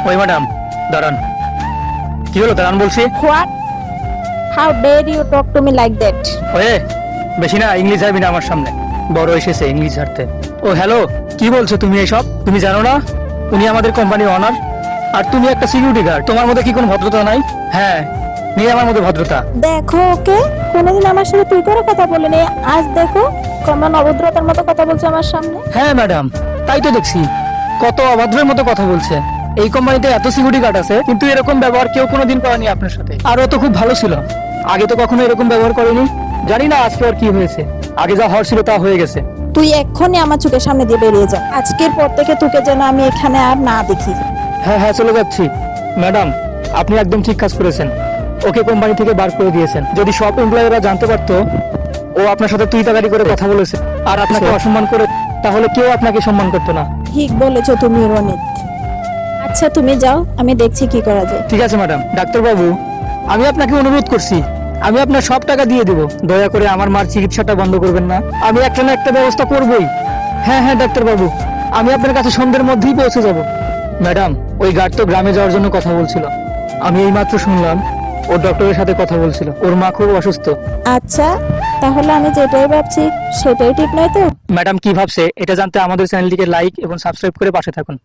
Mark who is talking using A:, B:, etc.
A: ওই ম্যাডাম, দাঁড়ান। কি হলো, দাঁড়ান বলছি।
B: What? How dare you talk to me like that?
A: Way, বেশি না ইংলিশ ঝাড়বি না আমার সামনে। বড় এসেছে ইংলিশ ঝাড়তে। ও হ্যালো, কি বলছো তুমি এসব? তুমি জানো না উনি আমাদের কোম্পানির অনার, আর তুমি একটা সিকিউরিটি গার্ড। তোমার মধ্যে কি কোনো ভদ্রতা নাই? হ্যাঁ, নেই আমার মধ্যে ভদ্রতা।
B: দেখো ওকে, কোনোদিন আমার সাথে তুই করে কথা বলিনি, আজ দেখো কেমন অভদ্রতার মতো কথা বলছে আমার সামনে।
A: হ্যাঁ ম্যাডাম, তাই তো দেখছি কত অভদ্রের মতো কথা বলছে। এই কোম্পানিতে এত সিকিউরিটি গার্ড আছে, কিন্তু এরকম ব্যবহার কেউ কোনোদিন করেনি আপনার সাথে। আর ও তো খুব ভালো ছিল, আগে তো কখনো এরকম ব্যবহার করেনি। জানি না আজকে ওর কি হয়েছে, আগে যা হওয়ার ছিল তা হয়ে গেছে।
B: তুই এক্ষুনি আমার চোখের সামনে দিয়ে বেরিয়ে যা, আজকের পর থেকে তোকে যেন আমি এখানে আর না দেখি।
A: হ্যাঁ হ্যাঁ, চলে যাচ্ছি। ম্যাডাম, আপনি একদম ঠিক কাজ করেছেন, ওকে কোম্পানি থেকে বার করে দিয়েছেন। যদি সব এমপ্লয়িরা জানতে পারতো ও আপনার সাথে তুই তাগারি করে কথা বলেছে আর আপনাকে অসম্মান করে, তাহলে কেউ আপনাকে সম্মান করতো না।
B: ঠিক বলেছো তুমি রনিত। আচ্ছা তুমি যাও, আমি দেখছি কি করা যায়।
A: ঠিক আছে ম্যাডাম। ডাক্তারবাবু, আমি আপনাকে অনুরোধ করছি, আমি আপনার সব টাকা দিয়ে দেবো, দয়া করে আমার মার চিকিৎসাটা বন্ধ করবেন না। আমি একটা না একটা ব্যবস্থা করবই। হ্যাঁ হ্যাঁ ডাক্তারবাবু, আমি আপনার কাছে সন্ধ্যের মধ্যেই পৌঁছে যাব। ম্যাডাম, ওই গার্ড তো গ্রামে যাওয়ার জন্য কথা বলছিল। আমি এইমাত্র শুনলাম ও ডক্টরের সাথে কথা বলছিল, ওর মা খুব অসুস্থ।
B: আচ্ছা, তাহলে আমি যেটাই ভাবছি সেটাই ঠিক নয় তো?
A: ম্যাডাম কি ভাবছে এটা জানতে আমাদের চ্যানেলটিকে লাইক এবং সাবস্ক্রাইব করে পাশে থাকুন।